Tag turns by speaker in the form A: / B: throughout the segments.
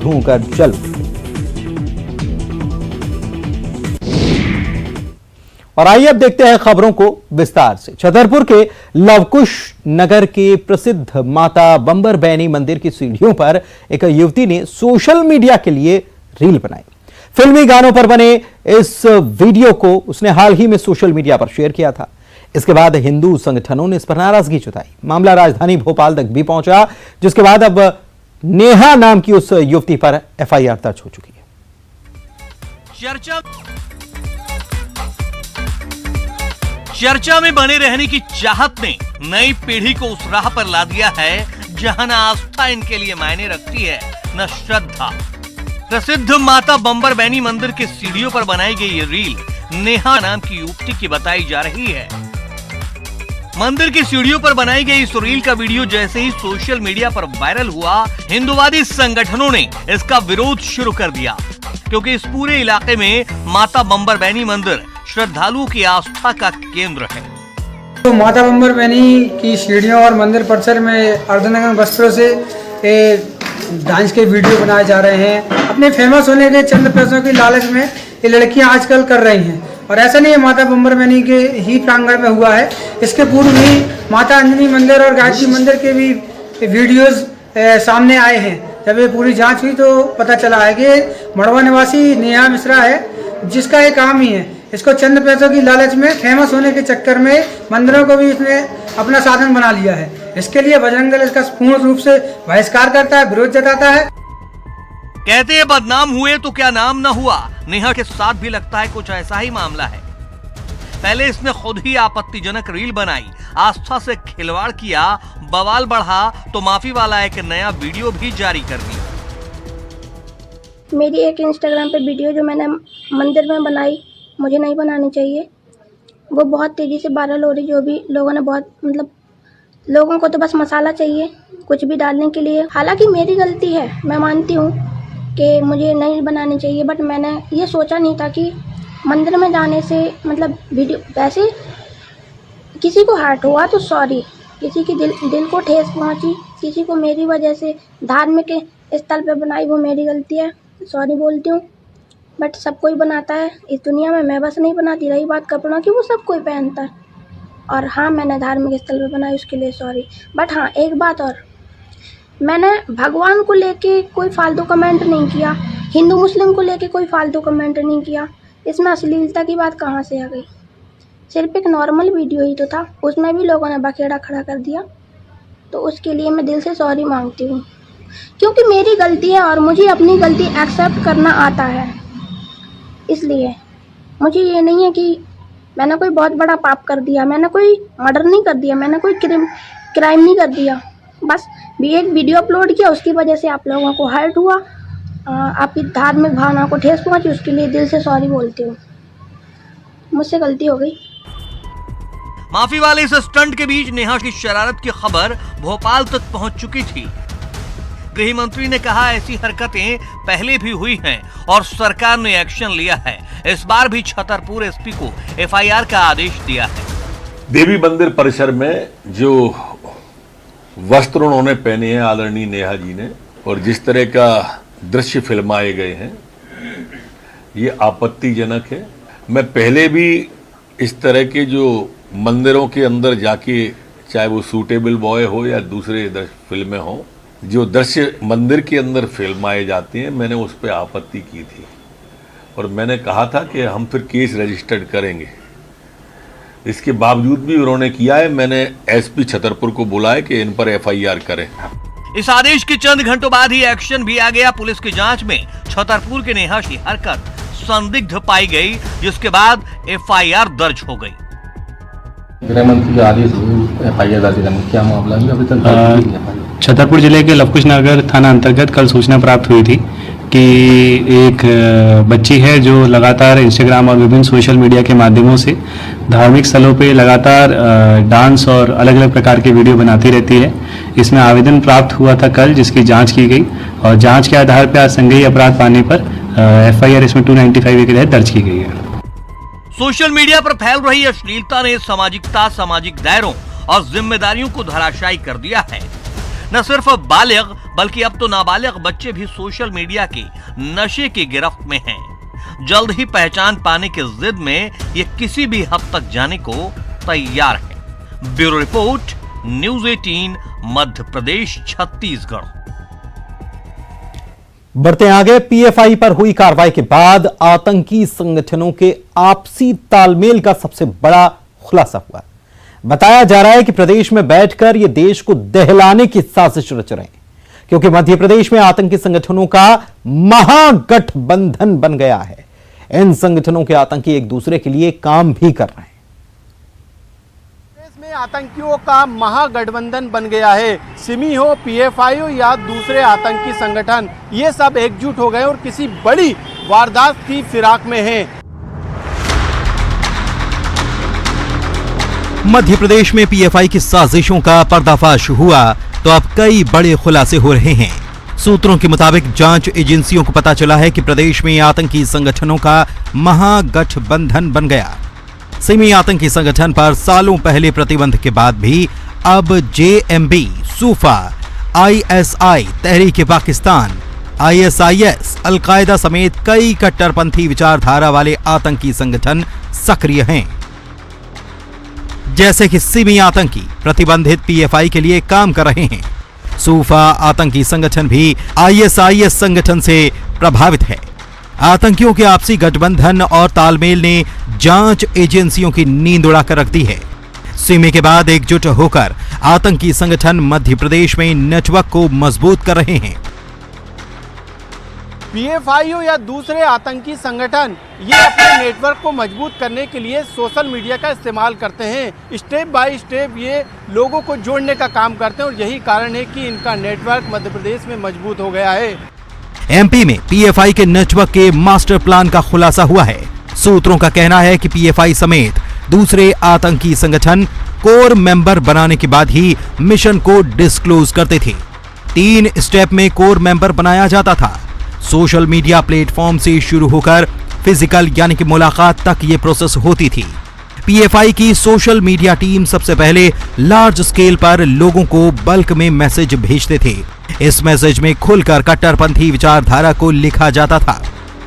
A: धू कर जल। और आइए अब देखते हैं खबरों को विस्तार से। छतरपुर के लवकुश नगर के प्रसिद्ध माता बंबर बैनी मंदिर की सीढ़ियों पर एक युवती ने सोशल मीडिया के लिए रील बनाई। फिल्मी गानों पर बने इस वीडियो को उसने हाल ही में सोशल मीडिया पर शेयर किया था। इसके बाद हिंदू संगठनों ने इस पर नाराजगी जताई। मामला राजधानी भोपाल तक भी पहुंचा, जिसके बाद अब नेहा नाम की उस युवती पर एफआईआर दर्ज हो चुकी है।
B: चर्चा में बने रहने की चाहत ने नई पीढ़ी को उस राह पर ला दिया है जहां न आस्था इनके लिए मायने रखती है न श्रद्धा। प्रसिद्ध माता बंबर बैनी मंदिर के सीढ़ियों पर बनाई गई ये रील नेहा नाम की युवती की बताई जा रही है। मंदिर की सीढ़ियों पर बनाई गई इस रील का वीडियो जैसे ही सोशल मीडिया पर वायरल हुआ, हिंदुवादी संगठनों ने इसका विरोध शुरू कर दिया, क्योंकि इस पूरे इलाके में माता बंबर बैनी मंदिर श्रद्धालुओं की आस्था का केंद्र है।
C: तो माता बंबर बैनी की सीढ़ियों और मंदिर परिसर में अर्धनग्न वस्त्रों से डांस के वीडियो बनाए जा रहे हैं। अपने फेमस होने के चंद पैसों की लालच में ये लड़कियां आजकल कर रही हैं। और ऐसा नहीं है माता बंबर बैनी के ही प्रांगण में हुआ है, इसके पूर्व भी माता अंजनी मंदिर और गायत्री मंदिर के भी वीडियोस सामने आए हैं। जब ये पूरी जांच हुई तो पता चला है कि मड़वा निवासी नेहा मिश्रा है, जिसका ये काम ही है। इसको चंद पैसों की लालच में फेमस होने के चक्कर में मंदिरों को भी इसने अपना साधन बना लिया है। इसके लिए बजरंग दल इसका पूर्ण रूप से बहिष्कार करता है, विरोध जताता है।
B: कहते हैं बदनाम हुए तो क्या नाम न हुआ। नेहा के साथ भी लगता है कुछ ऐसा ही मामला है। पहले इसने खुद ही आपत्तिजनक रील बनाई, आस्था से खिलवाड़ किया, बवाल बढ़ा तो माफी वाला एक नया वीडियो भी जारी कर दिया।
D: मेरी एक इंस्टाग्राम पे वीडियो जो मैंने मंदिर में बनाई, मुझे नहीं बनानी चाहिए, वो बहुत तेज़ी से वायरल हो रही। जो भी लोगों ने बहुत लोगों को तो बस मसाला चाहिए कुछ भी डालने के लिए। हालांकि मेरी गलती है, मैं मानती हूँ कि मुझे नहीं बनानी चाहिए, बट मैंने ये सोचा नहीं था कि मंदिर में जाने से वीडियो वैसे किसी को हर्ट हुआ तो सॉरी, किसी की दिल को ठेस पहुँची, किसी को मेरी वजह से धार्मिक स्थल पे बनाई, वो मेरी गलती है, सॉरी बोलती हूँ। बट सब कोई बनाता है इस दुनिया में, मैं बस नहीं बनाती। रही बात कपड़ों की, वो सब कोई पहनता है। और हाँ, मैंने धार्मिक स्थल पे बनाई, उसके लिए सॉरी। बट हाँ, एक बात और, मैंने भगवान को लेके कोई फालतू कमेंट नहीं किया, हिंदू मुस्लिम को लेके कोई फालतू कमेंट नहीं किया। इसमें अश्लीलता की बात कहाँ से आ गई? सिर्फ एक नॉर्मल वीडियो ही तो था, उसमें भी लोगों ने बखेड़ा खड़ा कर दिया। तो उसके लिए मैं दिल से सॉरी मांगती हूँ, क्योंकि मेरी गलती है और मुझे अपनी गलती एक्सेप्ट करना आता है। इसलिए मुझे ये नहीं है कि मैंने कोई बहुत बड़ा पाप कर दिया, मैंने कोई मर्डर नहीं कर दिया, मैंने कोई क्राइम नहीं कर दिया। बस भी एक वीडियो अपलोड किया, उसकी वजह से आप लोगों को हर्ट हुआ, आपकी धार्मिक भावना को ठेस पहुंची, उसके लिए दिल से सॉरी बोलती हूँ। मुझसे गलती हो गई।
B: माफी वाले इस स्टंट के बीच नेहा की शरारत की खबर भोपाल तक पहुंच चुकी थी। गृह मंत्री ने कहा ऐसी हरकतें पहले भी हुई हैं और सरकार ने एक्शन लिया है। इस बार भी छतरपुर एसपी को एफआईआर का आदेश दिया है।
E: देवी मंदिर परिसर में जो वस्त्र उन्होंने पहने हैं आदरणीय नेहा जी ने, और जिस तरह का दृश्य फिल्माए गए हैं, ये आपत्तिजनक है। मैं पहले भी इस तरह के जो मंदिरों के अंदर जाके, चाहे वो सूटेबल बॉय हो या दूसरे फिल्में हो, जो दृश्य मंदिर के अंदर फिल्माए जाते हैं, मैंने उस पर आपत्ति की थी और मैंने कहा था कि हम फिर केस रजिस्टर्ड करेंगे। इसके बावजूद भी उन्होंने किया है। मैंने एसपी छतरपुर को बुलाया कि इन पर एफआईआर करें।
B: इस आदेश के चंद घंटों बाद ही एक्शन भी आ गया। पुलिस की जांच में छतरपुर के नेहा की हरकत संदिग्ध पाई गई, जिसके बाद एफआईआर दर्ज हो गई।
F: गृह मंत्री का आदेश एफआईआर दर्ज करने, क्या मामला है अभी तक?
G: छतरपुर जिले के लवकुश नगर थाना अंतर्गत कल सूचना प्राप्त हुई थी कि एक बच्ची है जो लगातार इंस्टाग्राम और विभिन्न सोशल मीडिया के माध्यमों से धार्मिक स्थलों पे लगातार डांस और अलग अलग प्रकार के वीडियो बनाती रहती है। इसमें आवेदन प्राप्त हुआ था कल, जिसकी जांच की गई और जांच के आधार पर आज संज्ञेय अपराध पाने पर एफआईआर इसमें 295 के तहत दर्ज की गई है।
B: सोशल मीडिया पर फैल रही अश्लीलता ने सामाजिक दायरों और जिम्मेदारियों को धराशायी कर दिया है। न सिर्फ बालिग बल्कि अब तो नाबालिग बच्चे भी सोशल मीडिया के नशे की गिरफ्त में हैं। जल्द ही पहचान पाने की जिद में ये किसी भी हद तक जाने को तैयार है। Bureau report, news 18, Madhya Pradesh, Chhattisgarh.
A: बढ़ते आगे, पीएफआई पर हुई कार्रवाई के बाद आतंकी संगठनों के आपसी तालमेल का सबसे बड़ा खुलासा हुआ। बताया जा रहा है कि प्रदेश में बैठकर ये देश को दहलाने की साजिश रच रहे हैं, क्योंकि मध्य प्रदेश में आतंकी संगठनों का महागठबंधन बन गया है। इन संगठनों के आतंकी एक दूसरे के लिए काम भी कर रहे हैं।
H: देश में आतंकियों का महागठबंधन बन गया है। सिमी हो, पीएफआई हो या दूसरे आतंकी संगठन, ये सब एकजुट हो गए और किसी बड़ी वारदात की फिराक में हैं।
A: मध्य प्रदेश में पीएफआई की साजिशों का पर्दाफाश हुआ तो अब कई बड़े खुलासे हो रहे हैं। सूत्रों के मुताबिक जांच एजेंसियों को पता चला है कि प्रदेश में आतंकी संगठनों का महागठबंधन बन गया। सिमी आतंकी संगठन पर सालों पहले प्रतिबंध के बाद भी अब JMB, sofa, ISI, तहरीक-ए-पाकिस्तान, ISIS, al Qaeda समेत कई कट्टरपंथी विचारधारा वाले आतंकी संगठन सक्रिय हैं। जैसे कि सिमी आतंकी प्रतिबंधित पीएफआई के लिए काम कर रहे हैं। सूफा आतंकी संगठन भी आईएसआईएस संगठन से प्रभावित है। आतंकियों के आपसी गठबंधन और तालमेल ने जांच एजेंसियों की नींद उड़ाकर रख दी है। सिमी के बाद एकजुट होकर आतंकी संगठन मध्य प्रदेश में नेटवर्क को मजबूत कर रहे हैं।
H: पीएफआई हो या दूसरे आतंकी संगठन, ये अपने नेटवर्क को मजबूत करने के लिए सोशल मीडिया का इस्तेमाल करते हैं। स्टेप बाय स्टेप ये लोगों को जोड़ने का काम करते हैं और यही कारण है कि इनका नेटवर्क मध्य प्रदेश में मजबूत हो गया है।
A: एमपी में पीएफआई के नेटवर्क के मास्टर प्लान का खुलासा हुआ है। सूत्रों का कहना है कि पीएफआई समेत दूसरे आतंकी संगठन कोर मेंबर बनाने के बाद ही मिशन को डिस्क्लोज करते थे। 3 स्टेप में कोर मेंबर बनाया जाता था। सोशल मीडिया प्लेटफॉर्म से शुरू होकर फिजिकल यानी कि मुलाकात तक ये प्रोसेस होती थी। पीएफआई की सोशल मीडिया टीम सबसे पहले लार्ज स्केल पर लोगों को बल्क में मैसेज भेजते थे। इस मैसेज में खुलकर कट्टरपंथी विचारधारा को लिखा जाता था।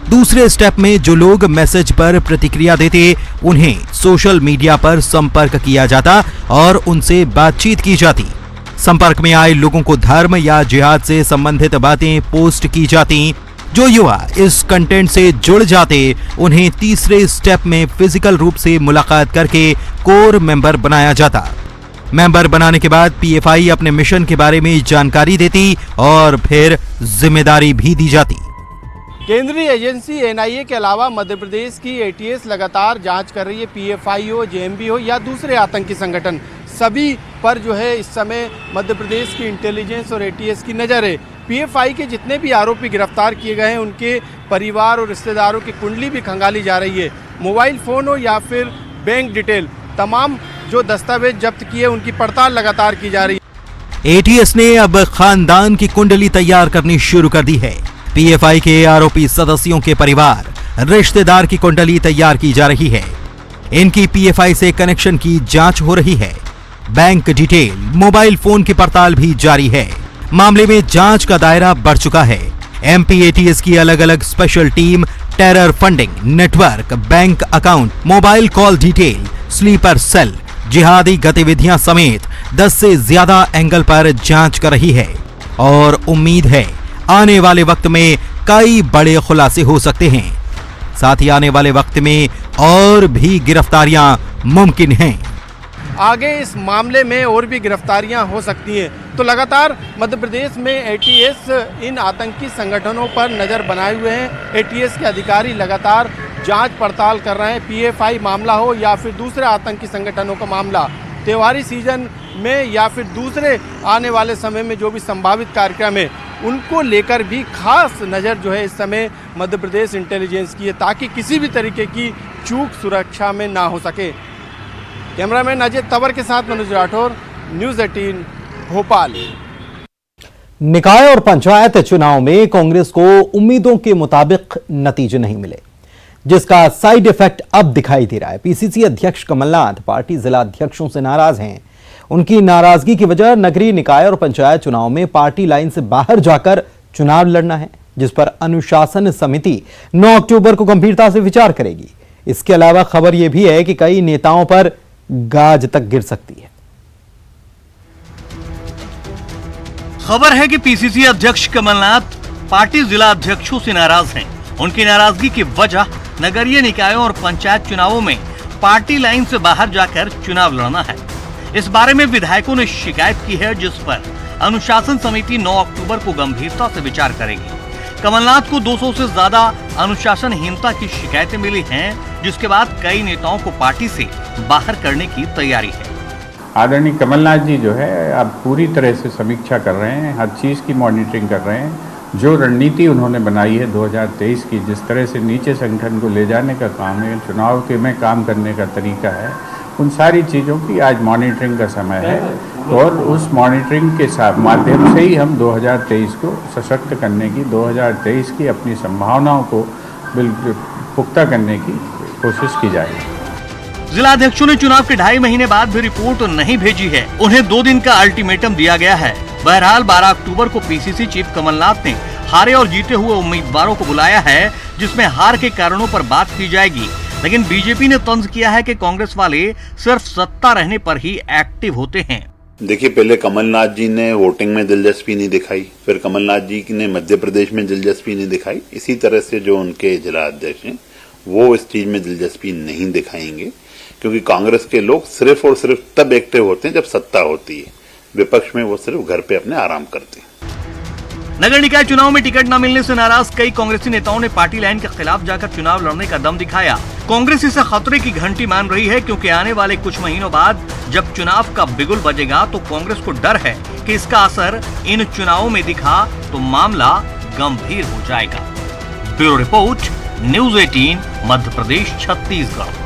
A: दूसरे स्टेप में जो लोग मैसेज पर प्रतिक्रिया देते, उन्हें सोशल मीडिया पर संपर्क किया जाता और उनसे बातचीत की जाती। संपर्क में आए लोगों को धर्म या जिहाद से संबंधित बातें पोस्ट की जाती। जो युवा इस कंटेंट से जुड़ जाते, उन्हें तीसरे स्टेप में फिजिकल रूप से मुलाकात करके कोर मेंबर बनाया जाता। मेंबर बनाने के बाद पीएफआई अपने मिशन के बारे में जानकारी देती और फिर जिम्मेदारी भी दी जाती।
H: केंद्रीय एजेंसी एनआईए के अलावा मध्य प्रदेश की एटीएस लगातार जांच कर रही है। पीएफआई हो, जेएमबी हो या दूसरे आतंकी संगठन, सभी पर जो है इस समय मध्य प्रदेश की इंटेलिजेंस और एटीएस की नज़र है। पीएफआई के जितने भी आरोपी गिरफ्तार किए गए हैं, उनके परिवार और रिश्तेदारों की कुंडली भी खंगाली जा रही है। मोबाइल फ़ोन हो या फिर बैंक डिटेल, तमाम जो दस्तावेज जब्त किए उनकी पड़ताल लगातार की जा रही है।
A: एटीएस ने अब खानदान की कुंडली तैयार करनी शुरू कर दी है। पीएफआई के आरोपी सदस्यों के परिवार, रिश्तेदार की कुंडली तैयार की जा रही है। इनकी पीएफआई से कनेक्शन की जांच हो रही है। बैंक डिटेल, मोबाइल फोन की पड़ताल भी जारी है। मामले में जांच का दायरा बढ़ चुका है। एमपी एटीएस की अलग अलग special team terror funding, network, bank account, mobile call detail, sleeper cell, जिहादी गतिविधियां समेत 10 से ज्यादा एंगल पर जांच कर रही है और उम्मीद है आने वाले वक्त में कई बड़े खुलासे हो सकते हैं। साथ ही आने वाले वक्त में और भी गिरफ्तारियां मुमकिन हैं।
H: आगे इस मामले में और भी गिरफ्तारियां हो सकती हैं। तो लगातार मध्य प्रदेश में एटीएस इन आतंकी संगठनों पर नज़र बनाए हुए हैं। एटीएस के अधिकारी लगातार जांच पड़ताल कर रहे हैं। पीएफआई मामला हो या फिर दूसरे आतंकी संगठनों का मामला, त्योहारी सीजन में या फिर दूसरे आने वाले समय में जो भी संभावित कार्यक्रम है, उनको लेकर भी खास नज़र जो है इस समय मध्य प्रदेश इंटेलिजेंस की है, ताकि किसी भी तरीके की चूक सुरक्षा में ना हो सके। कैमरामैन अजय तंवर के साथ मनोज राठौर, न्यूज़ 18 भोपाल।
A: निकाय और पंचायत चुनाव में कांग्रेस को उम्मीदों के मुताबिक नतीजे नहीं मिले, जिसका साइड इफेक्ट अब दिखाई दे रहा है। पीसीसी अध्यक्ष कमलनाथ पार्टी जिला अध्यक्षों से नाराज हैं। उनकी नाराजगी की वजह नगरीय निकाय और पंचायत चुनाव में पार्टी लाइन से बाहर जाकर चुनाव लड़ना है, जिस पर अनुशासन समिति 9 अक्टूबर को गंभीरता से विचार करेगी। इसके अलावा खबर यह भी है कि कई नेताओं पर गाज तक गिर सकती है।
B: खबर है कि पीसीसी अध्यक्ष कमलनाथ पार्टी जिला अध्यक्षों से नाराज हैं। उनकी नाराजगी की वजह नगरीय निकायों और पंचायत चुनावों में पार्टी लाइन से बाहर जाकर चुनाव लड़ना है। इस बारे में विधायकों ने शिकायत की है, जिस पर अनुशासन समिति 9 अक्टूबर को गंभीरता से विचार करेगी। कमलनाथ को 200 से ज्यादा अनुशासनहीनता की शिकायतें मिली हैं, जिसके बाद कई नेताओं को पार्टी से बाहर करने की तैयारी है।
I: आदरणीय कमलनाथ जी जो है अब पूरी तरह से समीक्षा कर रहे हैं, हर चीज़ की मॉनिटरिंग कर रहे हैं। जो रणनीति उन्होंने बनाई है 2023 की, जिस तरह से नीचे संगठन को ले जाने का काम है, चुनाव के में काम करने का तरीका है, उन सारी चीज़ों की आज मॉनिटरिंग का समय है और उस मॉनिटरिंग के साथ माध्यम से ही हम 2023 को सशक्त करने की, 2023 की अपनी संभावनाओं को बिल्कुल पुख्ता करने की कोशिश की जाएगी।
B: जिला अध्यक्षों ने चुनाव के 2.5 महीने बाद भी रिपोर्ट नहीं भेजी है। उन्हें 2 दिन का अल्टीमेटम दिया गया है। बहरहाल 12 अक्टूबर को पीसीसी चीफ कमलनाथ ने हारे और जीते हुए उम्मीदवारों को बुलाया है, जिसमें हार के कारणों पर बात की जाएगी। लेकिन बीजेपी ने तंज किया है कि कांग्रेस वाले सिर्फ सत्ता रहने पर ही एक्टिव होते हैं।
J: देखिए, पहले कमलनाथ जी ने वोटिंग में दिलचस्पी नहीं दिखाई, फिर कमलनाथ जी ने मध्य प्रदेश में दिलचस्पी नहीं दिखाई। इसी तरह से जो उनके जिला अध्यक्ष हैं वो इस चीज में दिलचस्पी नहीं दिखाएंगे, क्योंकि कांग्रेस के लोग सिर्फ और सिर्फ तब एक्टिव होते हैं जब सत्ता होती है। विपक्ष में वो सिर्फ घर पे अपने आराम करते हैं।
B: नगर निकाय चुनाव में टिकट न मिलने से नाराज कई कांग्रेसी नेताओं ने पार्टी लाइन के खिलाफ जाकर चुनाव लड़ने का दम दिखाया। कांग्रेस इसे खतरे की घंटी मान रही है, क्योंकि आने वाले कुछ महीनों बाद जब चुनाव का बिगुल बजेगा तो कांग्रेस को डर है कि इसका असर इन चुनावों में दिखा तो मामला गंभीर हो जाएगा। Bureau report, news 18, Madhya Pradesh, Chhattisgarh.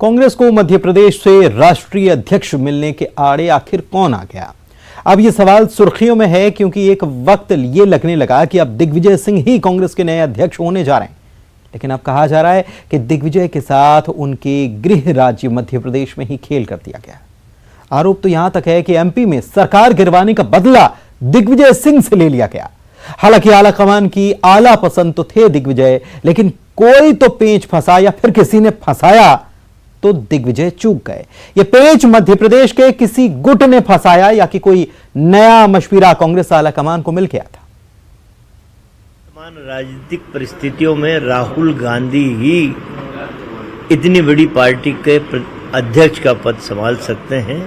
A: Congress को मध्य प्रदेश से राष्ट्रीय अध्यक्ष मिलने के आड़े आखिर कौन आ गया? अब यह सवाल सुर्खियों में है, क्योंकि एक वक्त ये लगने लगा कि अब दिग्विजय सिंह ही कांग्रेस के नए अध्यक्ष होने जा रहे हैं। लेकिन अब कहा जा रहा है कि दिग्विजय के साथ उनके गृह राज्य मध्य प्रदेश में ही खेल कर दिया गया। आरोप तो यहां तक है कि एमपी में सरकार गिरवाने का बदला दिग्विजय सिंह से ले लिया गया। हालांकि आलाकमान की आला पसंद तो थे दिग्विजय, लेकिन कोई तो पेंच फंसा या फिर किसी ने फंसाया तो दिग्विजय चूक गए। ये पेंच मध्य प्रदेश के किसी गुट ने फंसाया या कि कोई नया मशविरा कांग्रेस आलाकमान को मिल गया था?
K: राजनीतिक परिस्थितियों में राहुल गांधी ही इतनी बड़ी पार्टी के अध्यक्ष का पद संभाल सकते हैं।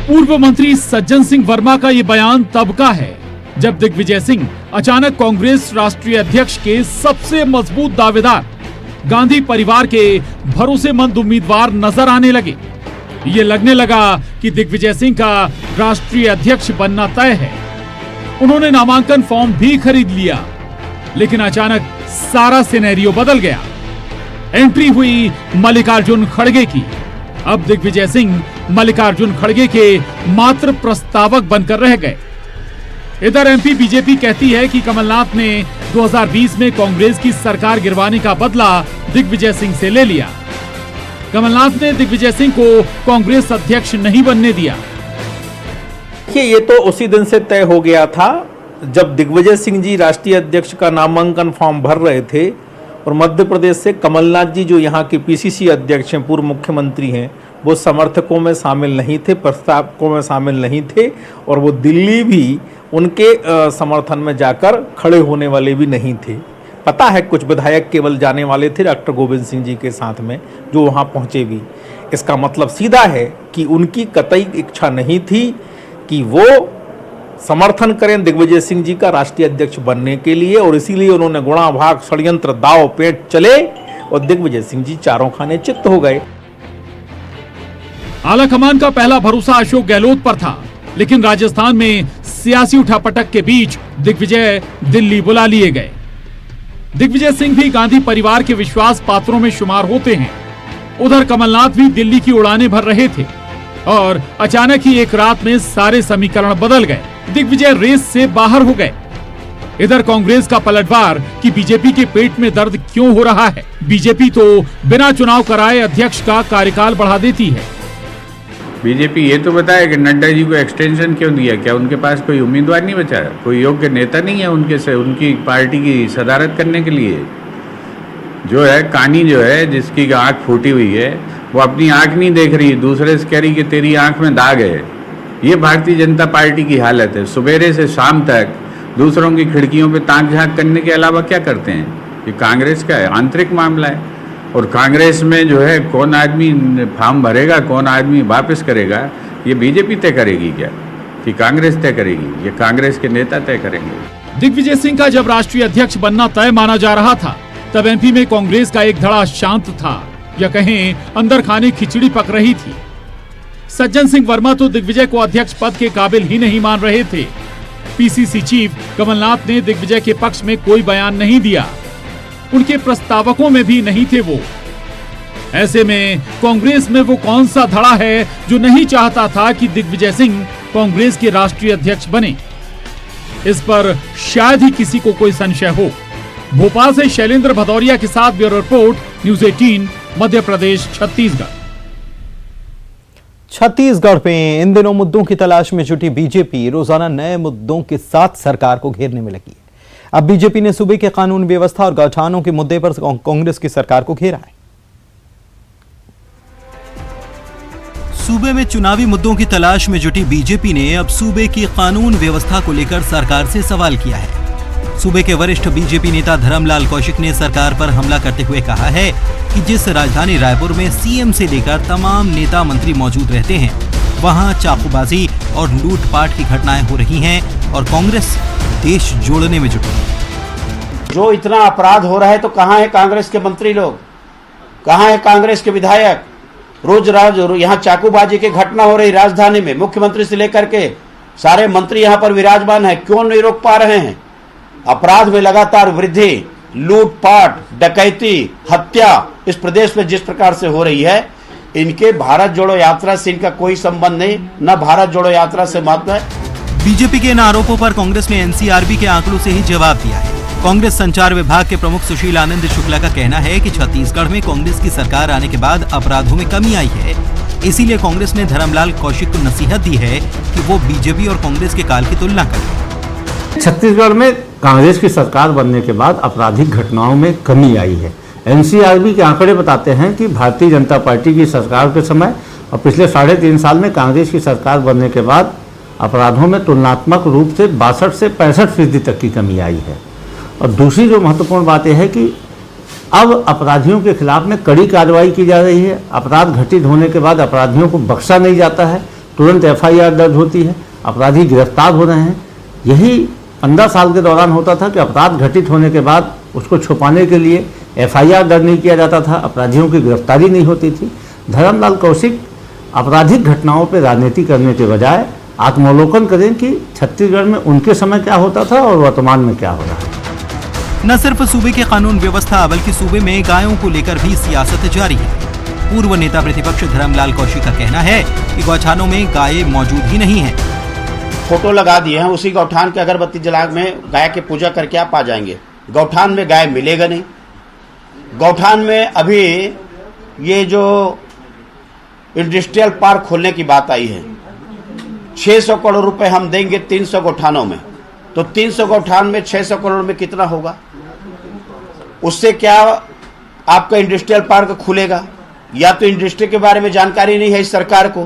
L: पूर्व मंत्री सज्जन सिंह वर्मा का ये बयान तब का है जब दिग्विजय सिंह अचानक कांग्रेस राष्ट्रीय अध्यक्ष के सबसे मजबूत दावेदार गांधी परिवार के भरोसेमंद उम्मीदवार नजर आने लगे। ये लगने लगा कि दिग्विजय सिंह का राष्ट्रीय अध्यक्ष बनना तय है। उन्होंने नामांकन फॉर्म भी खरीद लिया, लेकिन अचानक सारा सिनेरियो बदल गया। एंट्री हुई मल्लिकार्जुन खड़गे की। अब दिग्विजय सिंह मल्लिकार्जुन खड़गे के मात्र प्रस्तावक बनकर रह गए। इधर एमपी बीजेपी कहती है कि कमलनाथ ने 2020 में कांग्रेस की सरकार गिरवाने का बदला दिग्विजय सिंह से ले लिया। कमलनाथ ने दिग्विजय सिंह को कांग्रेस अध्यक्ष नहीं बनने दिया।
M: ये तो उसी दिन से तय हो गया था जब दिग्विजय सिंह जी राष्ट्रीय अध्यक्ष का नामांकन फॉर्म भर रहे थे और मध्य प्रदेश से कमलनाथ जी जो यहाँ के पीसीसी अध्यक्ष हैं, पूर्व मुख्यमंत्री हैं, वो समर्थकों में शामिल नहीं थे, प्रस्तावकों में शामिल नहीं थे और वो दिल्ली भी उनके समर्थन में जाकर खड़े होने वाले भी नहीं थे। पता है कुछ विधायक केवल जाने वाले थे डॉक्टर गोविंद सिंह जी के साथ में, जो वहाँ पहुँचे भी। इसका मतलब सीधा है कि उनकी कतई इच्छा नहीं थी कि वो समर्थन करें दिग्विजय सिंह जी का राष्ट्रीय अध्यक्ष बनने के लिए, और इसीलिए उन्होंने गुणा भाग षड्यंत्र दाव पेंच चले और दिग्विजय सिंह जी चारों खाने चित्त हो गए।
L: आलाकमान का पहला भरोसा अशोक गहलोत पर था, लेकिन राजस्थान में सियासी उठापटक के बीच दिग्विजय दिल्ली बुला लिए गए। दिग्विजय सिंह भी गांधी परिवार के विश्वास पात्रों में शुमार होते हैं। उधर कमलनाथ भी दिल्ली की उड़ानें भर रहे थे और अचानक ही एक रात में सारे समीकरण बदल गए। दिग्विजय रेस से बाहर हो गए। इधर कांग्रेस का पलटवार कि बीजेपी के पेट में दर्द क्यों हो रहा है। बीजेपी तो बिना चुनाव कराए अध्यक्ष का कार्यकाल बढ़ा देती है।
I: बीजेपी ये तो बताए कि नड्डा जी को एक्सटेंशन क्यों दिया, क्या उनके पास कोई उम्मीदवार नहीं बचा, कोई योग्य नेता नहीं है उनके से उनकी पार्टी की सदारत करने के लिए? जो है कानी जो है जिसकी आंख फूटी हुई है वो अपनी आंख नहीं देख रही, दूसरे से कह रही कि तेरी आंख में दाग है। ये भारतीय जनता पार्टी की हालत है। सुबेरे से शाम तक दूसरों की खिड़कियों पे ताक झांक करने के अलावा क्या करते हैं? ये कांग्रेस का है, आंतरिक मामला है। और कांग्रेस में जो है कौन आदमी फॉर्म भरेगा, कौन आदमी वापस करेगा, ये बीजेपी तय करेगी क्या कि कांग्रेस तय करेगी? ये कांग्रेस के नेता तय करेंगे।
L: दिग्विजय सिंह का जब राष्ट्रीय अध्यक्ष बनना तय माना जा रहा था, तब एमपी में कांग्रेस का एक धड़ा शांत था, या कहें अंदर खाने खिचड़ी पक रही थी। सज्जन सिंह वर्मा तो दिग्विजय को अध्यक्ष पद के काबिल ही नहीं मान रहे थे। पीसीसी चीफ कमलनाथ ने दिग्विजय के पक्ष में कोई बयान नहीं दिया, उनके प्रस्तावकों में भी नहीं थे वो। ऐसे में कांग्रेस में वो कौन सा धड़ा है जो नहीं चाहता था कि दिग्विजय सिंह कांग्रेस के राष्ट्रीय अध्यक्ष बने? इस पर शायद ही किसी को कोई संशय हो। भोपाल से शैलेंद्र भदौरिया के साथ bureau report, news 18, Madhya Pradesh, Chhattisgarh.
A: Chhattisgarh में इन दिनों मुद्दों की तलाश में जुटी बीजेपी रोजाना नए मुद्दों के साथ सरकार को घेरने में लगी है। अब बीजेपी ने सूबे के कानून व्यवस्था और गौठानों के मुद्दे पर कांग्रेस की सरकार को घेरा है।
N: सूबे में चुनावी मुद्दों की तलाश में जुटी बीजेपी ने अब सूबे की कानून व्यवस्था को लेकर सरकार से सवाल किया है। सूबे के वरिष्ठ बीजेपी नेता धर्मलाल कौशिक ने सरकार पर हमला करते हुए कहा है कि जिस राजधानी रायपुर में सीएम से लेकर तमाम नेता मंत्री मौजूद रहते हैं, वहां चाकूबाजी और लूटपाट की घटनाएं हो रही हैं और कांग्रेस देश जोड़ने में जुटी है।
O: जो इतना अपराध हो रहा है तो कहाँ है कांग्रेस के मंत्री लोग, कहाँ है कांग्रेस के विधायक? रोज यहाँ चाकूबाजी की घटना हो रही राजधानी में, मुख्यमंत्री से लेकर के सारे मंत्री यहाँ पर विराजमान है, क्यों नहीं रोक पा रहे हैं? अपराध में लगातार वृद्धि, लूटपाट, डकैती, हत्या इस प्रदेश में जिस प्रकार से हो रही है, इनके भारत जोड़ो यात्रा से इनका कोई संबंध नहीं, न भारत जोड़ो यात्रा से मतलब है।
N: बीजेपी के इन आरोपों पर कांग्रेस ने एनसीआरबी के आंकड़ों से ही जवाब दिया है। कांग्रेस संचार विभाग के प्रमुख सुशील आनंद शुक्ला का कहना है कि छत्तीसगढ़ में कांग्रेस की सरकार आने के बाद अपराधों में कमी आई है। इसीलिए कांग्रेस ने धर्मलाल कौशिक को नसीहत दी है कि वो बीजेपी और कांग्रेस के काल की तुलना करें।
P: छत्तीसगढ़ में कांग्रेस की सरकार बनने के बाद आपराधिक घटनाओं में कमी आई है। एनसीआरबी के आंकड़े बताते हैं कि भारतीय जनता पार्टी की सरकार के समय और पिछले 3.5 साल में कांग्रेस की सरकार बनने के बाद अपराधों में तुलनात्मक रूप से 62 से 65% तक की कमी आई है। और दूसरी जो महत्वपूर्ण बात यह है कि अब अपराधियों के खिलाफ में कड़ी कार्रवाई की जा रही है। अपराध घटित होने के बाद अपराधियों को बख्शा नहीं जाता है, तुरंत FIR दर्ज होती है, अपराधी गिरफ्तार हो रहे हैं। यही 15 साल के दौरान होता था कि अपराध घटित होने के बाद उसको छुपाने के लिए FIR दर्ज नहीं किया जाता था, अपराधियों की गिरफ्तारी नहीं होती थी। धर्मलाल कौशिक आपराधिक घटनाओं पर राजनीति करने के बजाय आत्मावलोकन करें कि छत्तीसगढ़ में उनके समय क्या होता था और वर्तमान में क्या हो रहा है।
N: न सिर्फ सूबे के कानून व्यवस्था बल्कि सूबे में गायों को लेकर भी सियासत जारी है। पूर्व नेता प्रतिपक्ष धर्मलाल कौशिक का कहना है कि गौठानों में गायें मौजूद ही नहीं है।
O: फोटो लगा दिए हैं, उसी गौठान के अगरबत्ती जला में गाय की पूजा करके आप आ जाएंगे। गौठान में गाय मिलेगा नहीं। गौठान में अभी ये जो इंडस्ट्रियल पार्क खोलने की बात आई है, 600 करोड़ रुपए हम देंगे 300 गौठानों में, तो 300 गौठान में 600 करोड़ में कितना होगा? उससे क्या आपका इंडस्ट्रियल पार्क खुलेगा? या तो इंडस्ट्री के बारे में जानकारी नहीं है इस सरकार को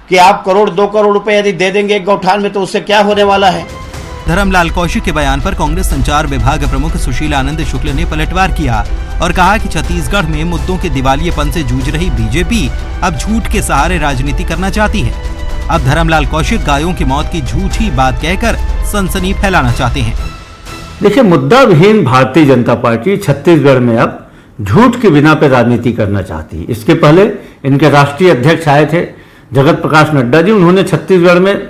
O: कि आप 1-2 करोड़ रुपए यदि दे देंगे एक गौठान में तो उससे क्या होने वाला है।
N: धर्मलाल कौशिक के बयान पर कांग्रेस संचार विभाग प्रमुख सुशील आनंद शुक्ल ने पलटवार किया और कहा कि छत्तीसगढ़ में मुद्दों के दिवालियेपन से जूझ रही बीजेपी अब झूठ के सहारे राजनीति करना चाहती है। अब धर्मलाल कौशिक गायों की मौत की झूठी बात कहकर सनसनी फैलाना चाहते हैं।
P: देखिए, मुद्दा विहीन भारतीय जनता पार्टी छत्तीसगढ़ में अब झूठ के बिना पे राजनीति करना चाहती है। इसके पहले इनके राष्ट्रीय अध्यक्ष आए थे जगत प्रकाश नड्डा जी, उन्होंने छत्तीसगढ़ में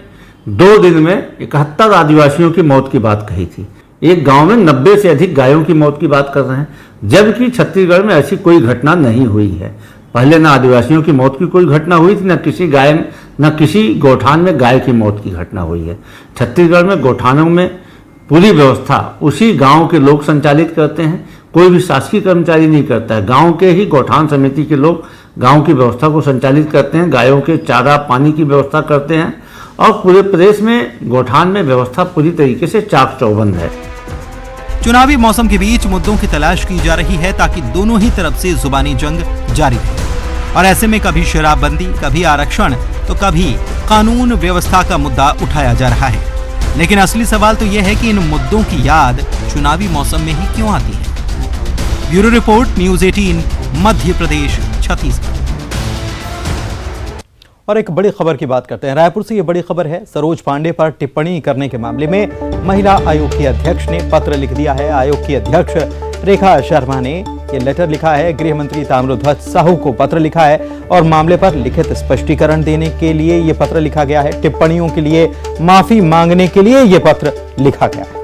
P: 2 दिन में 71 आदिवासियों की मौत की बात कही थी। एक गांव में 90 से अधिक गायों की मौत की बात कर रहे हैं, जबकि छत्तीसगढ़ में ऐसी कोई घटना नहीं हुई है। पहले न आदिवासियों की मौत की कोई घटना हुई थी, न किसी गौठान में गाय की मौत की घटना हुई है। छत्तीसगढ़ में गौठानों में पूरी व्यवस्था उसी गांव के लोग संचालित करते हैं। कोई भी शासकीय कर्मचारी नहीं करता है। गांव के ही गौठान समिति के लोग गांव की व्यवस्था को संचालित करते हैं, गायों के चारा पानी की व्यवस्था करते हैं और पूरे प्रदेश में गौठान में व्यवस्था पूरी तरीके से चाक चौबंद है।
N: चुनावी मौसम के बीच मुद्दों की तलाश की जा रही है ताकि दोनों ही तरफ से जुबानी जंग जारी रहे और ऐसे में कभी शराबबंदी, कभी आरक्षण तो कभी कानून व्यवस्था का मुद्दा उठाया जा रहा है। लेकिन असली सवाल तो यह है कि इन मुद्दों की याद चुनावी मौसम में ही क्यों आती है। Bureau report, news 18, Madhya Pradesh, Chhattisgarh.
A: और एक बड़ी खबर की बात करते हैं। रायपुर से ये बड़ी खबर है। सरोज पांडे पर टिप्पणी करने के मामले में महिला आयोग के अध्यक्ष ने पत्र लिख दिया है। आयोग की अध्यक्ष रेखा शर्मा ने ये लेटर लिखा है, गृह मंत्री ताम्रध्वज साहू को पत्र लिखा है और मामले पर लिखित स्पष्टीकरण देने के लिए ये पत्र लिखा गया है। टिप्पणियों के लिए माफी मांगने के लिए ये पत्र लिखा गया है।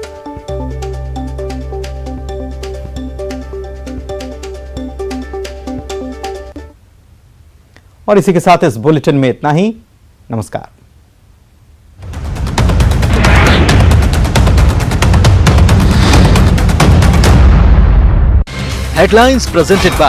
A: और इसी के साथ इस बुलेटिन में इतना ही। नमस्कार।
B: Headlines presented by